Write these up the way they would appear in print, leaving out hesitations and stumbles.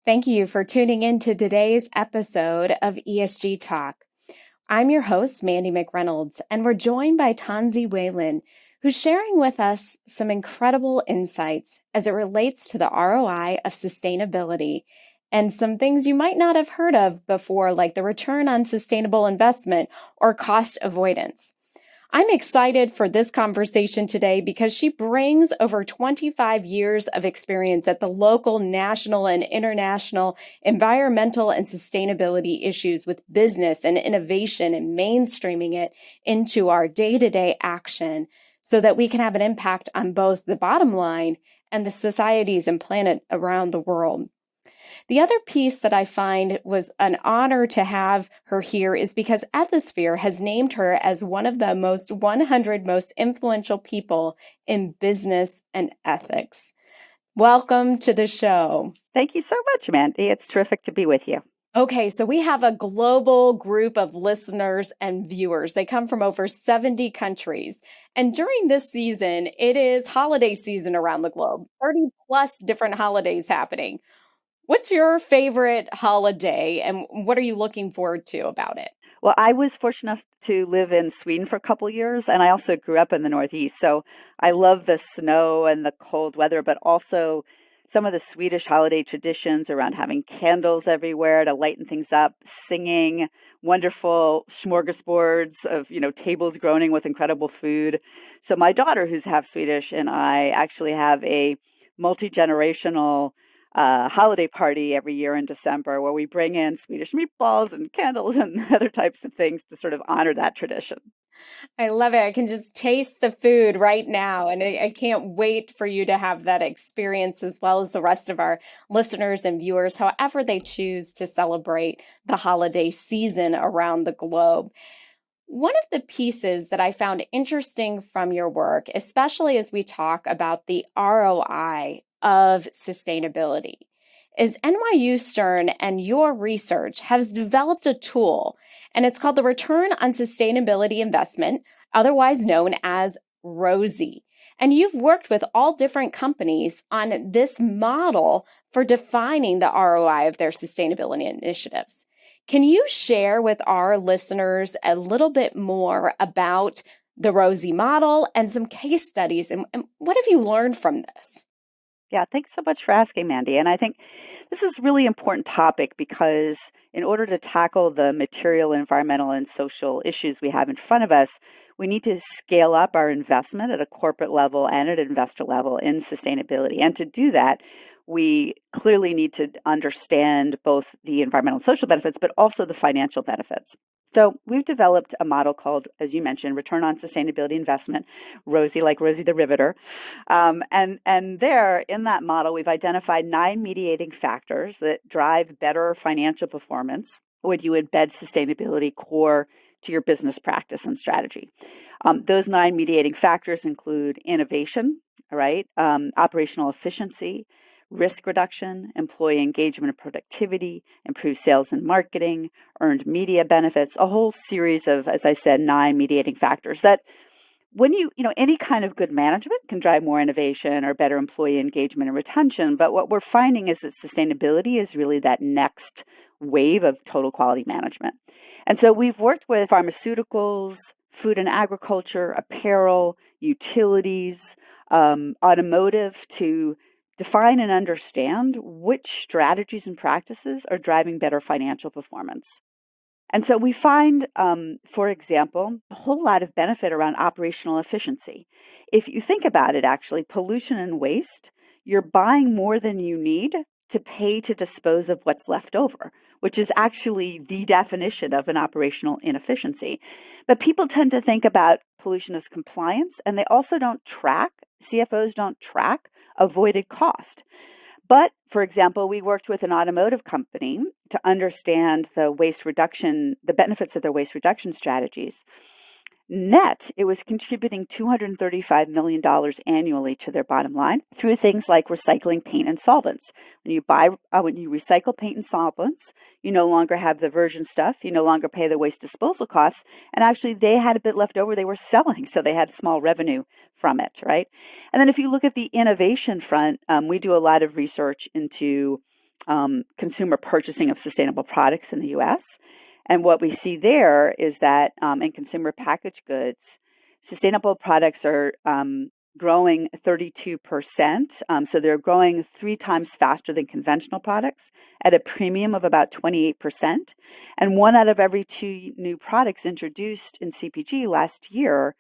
Thank you for tuning in to today's episode of ESG Talk. I'm your host, Mandi McReynolds, and we're joined by Tensie Whelan, who's sharing with us some incredible insights as it relates to the ROI of sustainability and some things you might not have heard of before, like the return on sustainable investment or cost avoidance. I'm excited for this conversation today because she brings over 25 years of experience at the local, national, and international environmental and sustainability issues with business and innovation and mainstreaming it into our day-to-day action so that we can have an impact on both the bottom line and the societies and planet around the world. The other piece that I find was an honor to have her here is because Ethisphere has named her as one of the 100 most influential people in business and ethics. Welcome to the show. Thank you so much, Mandi. It's terrific to be with you. Okay, so we have a global group of listeners and viewers. They come from over 70 countries. And during this season, it is holiday season around the globe, 30 plus different holidays happening. What's your favorite holiday and what are you looking forward to about it? Well, I was fortunate enough to live in Sweden for a couple of years, and I also grew up in the Northeast. So I love the snow and the cold weather, but also some of the Swedish holiday traditions around having candles everywhere to lighten things up, singing, wonderful smorgasbords of, tables groaning with incredible food. So my daughter, who's half Swedish, and I actually have a multi-generational holiday party every year in December where we bring in Swedish meatballs and candles and other types of things to sort of honor that tradition. I love it. I can just taste the food right now. And I can't wait for you to have that experience as well as the rest of our listeners and viewers, however they choose to celebrate the holiday season around the globe. One of the pieces that I found interesting from your work, especially as we talk about the ROI of sustainability, is NYU Stern and your research has developed a tool, and it's called the Return on Sustainability Investment, otherwise known as Rosie. And you've worked with all different companies on this model for defining the ROI of their sustainability initiatives. Can you share with our listeners a little bit more about the Rosie model and some case studies? And what have you learned from this? Yeah, thanks so much for asking, Mandi. And I think this is a really important topic because in order to tackle the material, environmental, and social issues we have in front of us, we need to scale up our investment at a corporate level and at an investor level in sustainability. And to do that, we clearly need to understand both the environmental and social benefits, but also the financial benefits. So we've developed a model called, as you mentioned, Return on Sustainability Investment, Rosie, like Rosie the Riveter. And there, in that model, we've identified 9 mediating factors that drive better financial performance when you embed sustainability core to your business practice and strategy. Those 9 mediating factors include innovation, right? Operational efficiency, risk reduction, employee engagement and productivity, improved sales and marketing, earned media benefits, a whole series of, as I said, 9 mediating factors that when any kind of good management can drive more innovation or better employee engagement and retention. But what we're finding is that sustainability is really that next wave of total quality management. And so we've worked with pharmaceuticals, food and agriculture, apparel, utilities, automotive to define and understand which strategies and practices are driving better financial performance. And so we find, for example, a whole lot of benefit around operational efficiency. If you think about it, actually, pollution and waste, you're buying more than you need to pay to dispose of what's left over, which is actually the definition of an operational inefficiency. But people tend to think about pollution as compliance, and they also don't track, CFOs don't track avoided cost. But, for example, we worked with an automotive company to understand the benefits of their waste reduction strategies. Net, it was contributing $235 million annually to their bottom line through things like recycling paint and solvents. When you recycle paint and solvents, you no longer have the virgin stuff, you no longer pay the waste disposal costs, and actually they had a bit left over they were selling, so they had small revenue from it, right? And then if you look at the innovation front, we do a lot of research into consumer purchasing of sustainable products in the U.S. And what we see there is that in consumer packaged goods, sustainable products are growing 32%. So they're growing 3 times faster than conventional products at a premium of about 28%. And 1 out of every 2 new products introduced in CPG last year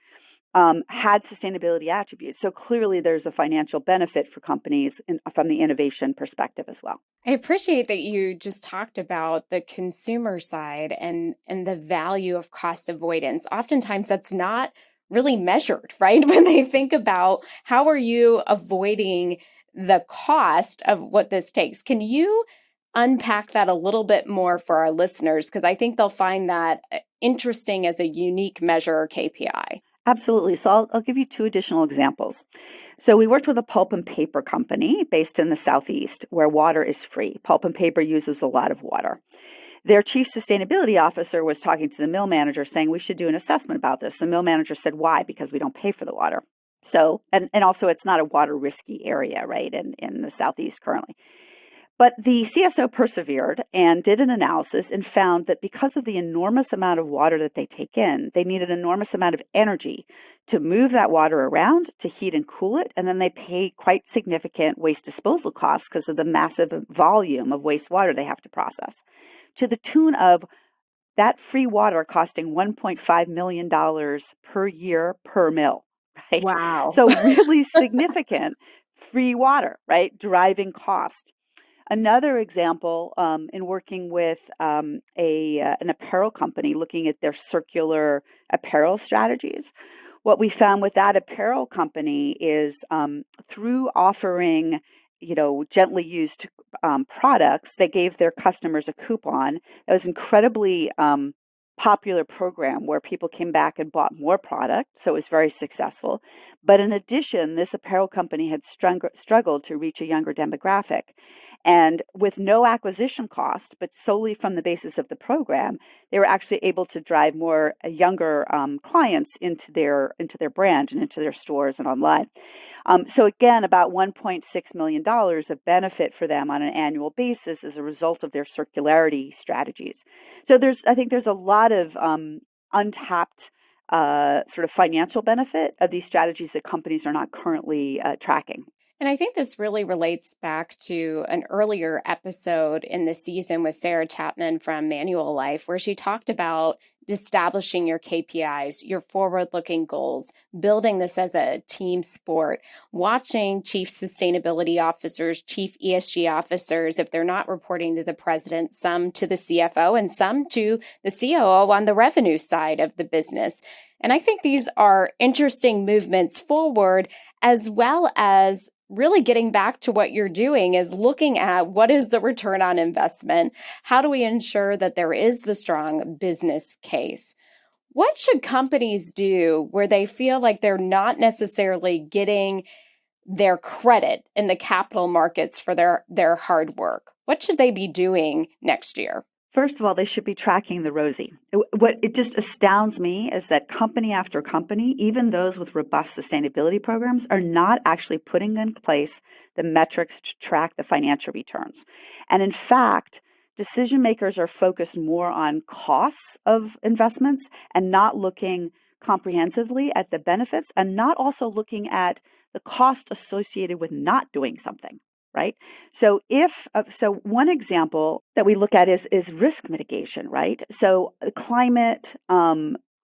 had sustainability attributes. So clearly there's a financial benefit for companies from the innovation perspective as well. I appreciate that you just talked about the consumer side and the value of cost avoidance. Oftentimes that's not really measured, right? When they think about how are you avoiding the cost of what this takes. Can you unpack that a little bit more for our listeners? Because I think they'll find that interesting as a unique measure or KPI. Absolutely. So I'll give you 2 additional examples. So we worked with a pulp and paper company based in the Southeast where water is free. Pulp and paper uses a lot of water. Their chief sustainability officer was talking to the mill manager saying we should do an assessment about this. The mill manager said, why? Because we don't pay for the water. So, and also it's not a water risky area, right, in the Southeast currently. But the CSO persevered and did an analysis and found that because of the enormous amount of water that they take in, they need an enormous amount of energy to move that water around, to heat and cool it, and then they pay quite significant waste disposal costs because of the massive volume of wastewater they have to process, to the tune of that free water costing $1.5 million per year per mill, right? Wow. So really significant free water, right? Driving cost. Another example, in working with an apparel company looking at their circular apparel strategies, what we found with that apparel company is through offering, gently used products, they gave their customers a coupon. That was incredibly popular program where people came back and bought more product, so it was very successful. But in addition, this apparel company had struggled to reach a younger demographic. And with no acquisition cost, but solely from the basis of the program, they were actually able to drive more younger clients into their brand and into their stores and online. So again, about $1.6 million of benefit for them on an annual basis as a result of their circularity strategies. So I think there's a lot of untapped sort of financial benefit of these strategies that companies are not currently tracking. And I think this really relates back to an earlier episode in the season with Sarah Chapman from Manual Life, where she talked about establishing your KPIs, your forward-looking goals, building this as a team sport, watching chief sustainability officers, chief ESG officers, if they're not reporting to the president, some to the CFO and some to the COO on the revenue side of the business. And I think these are interesting movements forward, as well as really getting back to what you're doing is looking at what is the return on investment? How do we ensure that there is the strong business case? What should companies do where they feel like they're not necessarily getting their credit in the capital markets for their hard work? What should they be doing next year? First of all, they should be tracking the Rosie. What it just astounds me is that company after company, even those with robust sustainability programs, are not actually putting in place the metrics to track the financial returns. And in fact, decision makers are focused more on costs of investments and not looking comprehensively at the benefits and not also looking at the cost associated with not doing something. Right. So one example that we look at is risk mitigation. Right. So climate,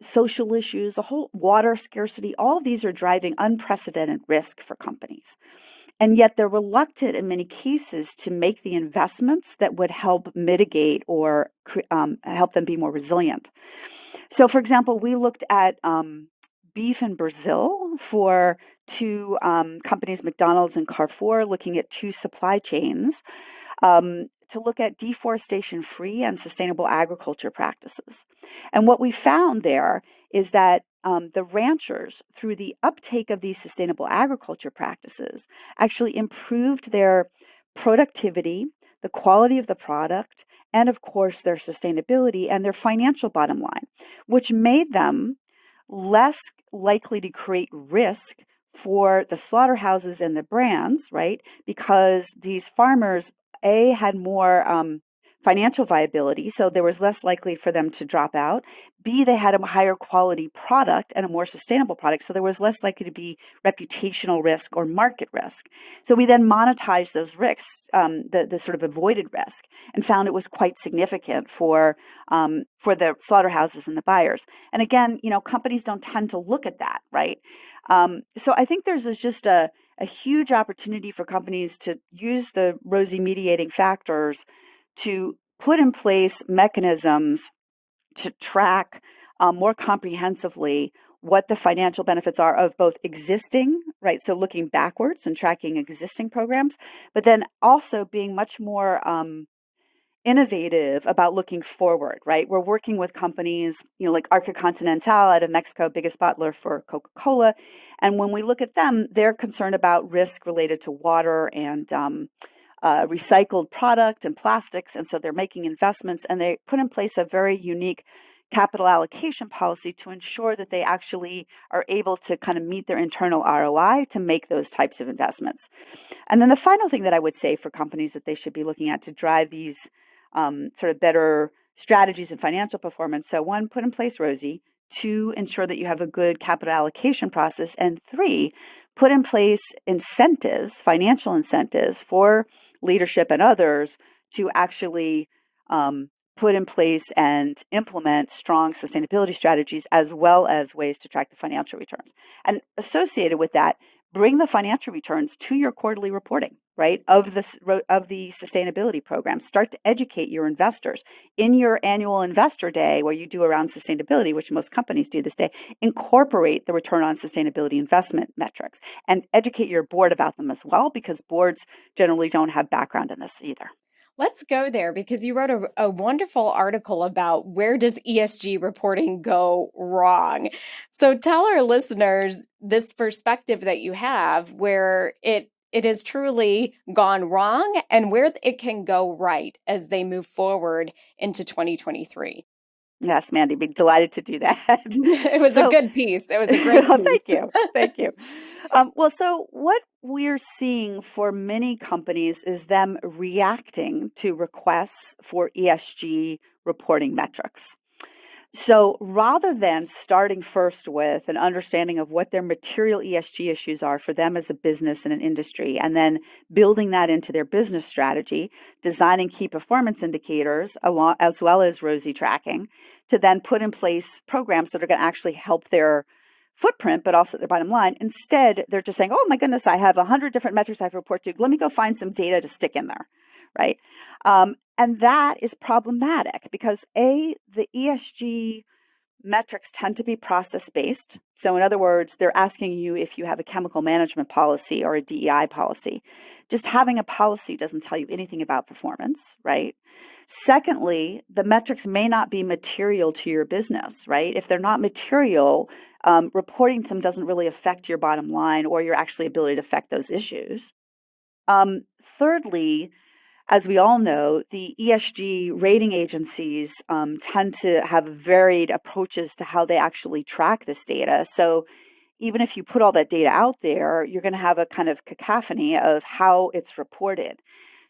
social issues, the whole water scarcity, all of these are driving unprecedented risk for companies. And yet they're reluctant in many cases to make the investments that would help mitigate or help them be more resilient. So, for example, we looked at beef in Brazil for 2 companies, McDonald's and Carrefour, looking at 2 supply chains to look at deforestation-free and sustainable agriculture practices. And what we found there is that the ranchers, through the uptake of these sustainable agriculture practices, actually improved their productivity, the quality of the product, and of course their sustainability and their financial bottom line, which made them less likely to create risk for the slaughterhouses and the brands, right? Because these farmers A, had more financial viability, so there was less likely for them to drop out. B, they had a higher quality product and a more sustainable product, so there was less likely to be reputational risk or market risk. So we then monetized those risks, the sort of avoided risk, and found it was quite significant for the slaughterhouses and the buyers. And again, companies don't tend to look at that, right? So I think there's just a huge opportunity for companies to use the Rosie mediating factors to put in place mechanisms to track more comprehensively what the financial benefits are of both existing, right? So looking backwards and tracking existing programs, but then also being much more innovative about looking forward, right? We're working with companies, like Arca Continental out of Mexico, biggest bottler for Coca-Cola. And when we look at them, they're concerned about risk related to water and recycled product and plastics. And so they're making investments, and they put in place a very unique capital allocation policy to ensure that they actually are able to kind of meet their internal ROI to make those types of investments. And then the final thing that I would say for companies that they should be looking at to drive these sort of better strategies and financial performance. So 1, put in place Rosie. 2, ensure that you have a good capital allocation process. And 3, put in place incentives, financial incentives for leadership and others to actually put in place and implement strong sustainability strategies, as well as ways to track the financial returns. And associated with that, bring the financial returns to your quarterly reporting, right, of the sustainability program. Start to educate your investors. In your annual investor day, where you do around sustainability, which most companies do this day, incorporate the return on sustainability investment metrics and educate your board about them as well, because boards generally don't have background in this either. Let's go there, because you wrote a wonderful article about where does ESG reporting go wrong. So tell our listeners this perspective that you have where it has truly gone wrong and where it can go right as they move forward into 2023. Yes, Mandi, be delighted to do that. It was a good piece. It was a great piece. Thank you. Thank you. So what we're seeing for many companies is them reacting to requests for ESG reporting metrics. So rather than starting first with an understanding of what their material ESG issues are for them as a business and an industry, and then building that into their business strategy, designing key performance indicators as well as Rosie tracking, to then put in place programs that are going to actually help their footprint, but also their bottom line. Instead, they're just saying, oh my goodness, I have 100 different metrics I have to report to. Let me go find some data to stick in there, right? And that is problematic because the ESG metrics tend to be process-based. So in other words, they're asking you if you have a chemical management policy or a DEI policy. Just having a policy doesn't tell you anything about performance, right? Secondly, the metrics may not be material to your business, right? If they're not material, reporting them doesn't really affect your bottom line or your actually ability to affect those issues. Thirdly, as we all know, the ESG rating agencies tend to have varied approaches to how they actually track this data. So even if you put all that data out there, you're going to have a kind of cacophony of how it's reported.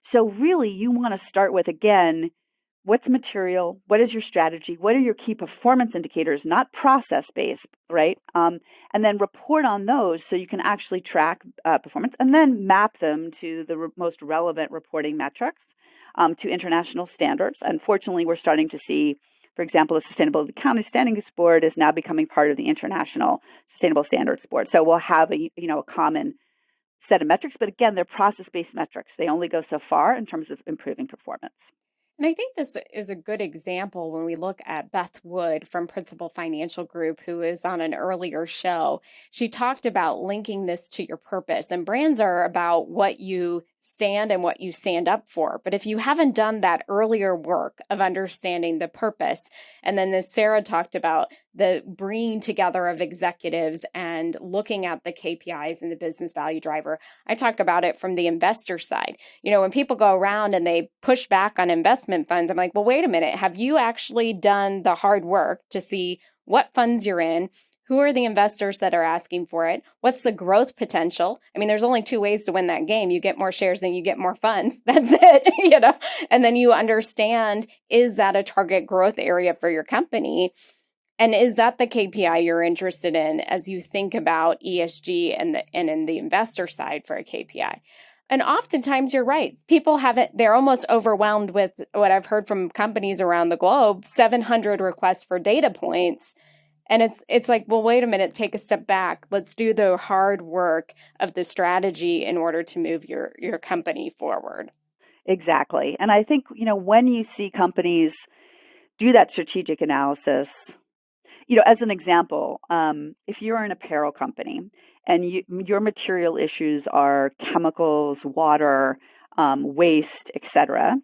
So really, you want to start with, again, what's material? What is your strategy? What are your key performance indicators, not process-based, right? And then report on those so you can actually track performance and then map them to the most relevant reporting metrics to international standards. Unfortunately, we're starting to see, for example, the Sustainability Accounting Standing Board is now becoming part of the International Sustainable Standards Board. So we'll have a common set of metrics, but again, they're process-based metrics. They only go so far in terms of improving performance. And I think this is a good example when we look at Beth Wood from Principal Financial Group, who is on an earlier show. She talked about linking this to your purpose, and brands are about what you stand and what you stand up for. But if you haven't done that earlier work of understanding the purpose, and then as Sarah talked about, the bringing together of executives and looking at the KPIs and the business value driver, I talk about it from the investor side. When people go around and they push back on investment funds, I'm like, well, wait a minute. Have you actually done the hard work to see what funds you're in, Who are the investors that are asking for it? What's the growth potential? I mean, there's only two ways to win that game. You get more shares, then you get more funds. That's it, And then you understand, is that a target growth area for your company? And is that the KPI you're interested in as you think about ESG and in the investor side for a KPI? And oftentimes you're right. People haven't, they're almost overwhelmed with what I've heard from companies around the globe, 700 requests for data points. And it's like, well, wait a minute, take a step back. Let's do the hard work of the strategy in order to move your company forward. Exactly. And I think, when you see companies do that strategic analysis, as an example, if you're an apparel company and your material issues are chemicals, water, waste, etc.,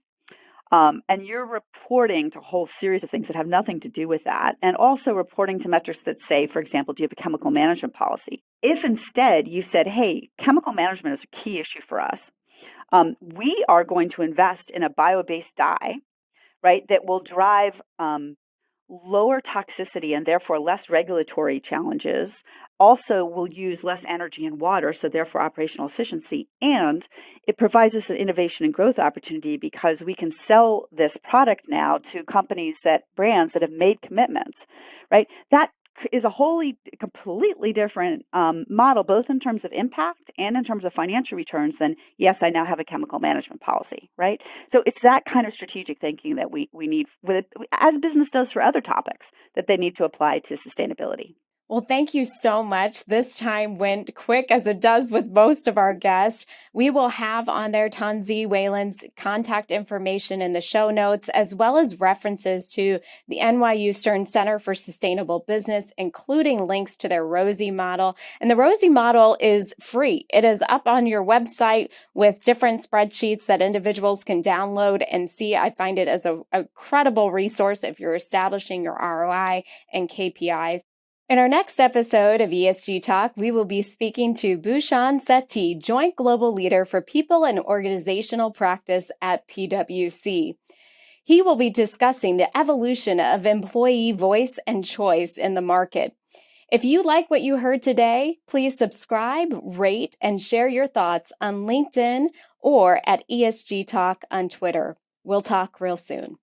and you're reporting to a whole series of things that have nothing to do with that, and also reporting to metrics that say, for example, do you have a chemical management policy? If instead you said, hey, chemical management is a key issue for us, we are going to invest in a bio-based dye, right, that will drive lower toxicity and therefore less regulatory challenges, also will use less energy and water, so therefore operational efficiency. And it provides us an innovation and growth opportunity because we can sell this product now to brands that have made commitments, right? That is a completely different model, both in terms of impact and in terms of financial returns than, yes, I now have a chemical management policy, right? So it's that kind of strategic thinking that we need, as business does for other topics, that they need to apply to sustainability. Well, thank you so much. This time went quick, as it does with most of our guests. We will have on there Tensie Whelan's contact information in the show notes, as well as references to the NYU Stern Center for Sustainable Business, including links to their Rosie model. And the Rosie model is free. It is up on your website with different spreadsheets that individuals can download and see. I find it as a credible resource if you're establishing your ROI and KPIs. In our next episode of ESG Talk, we will be speaking to Bhushan Sethi, Joint Global Leader for People and Organizational Practice at PwC. He will be discussing the evolution of employee voice and choice in the market. If you like what you heard today, please subscribe, rate, and share your thoughts on LinkedIn or at ESG Talk on Twitter. We'll talk real soon.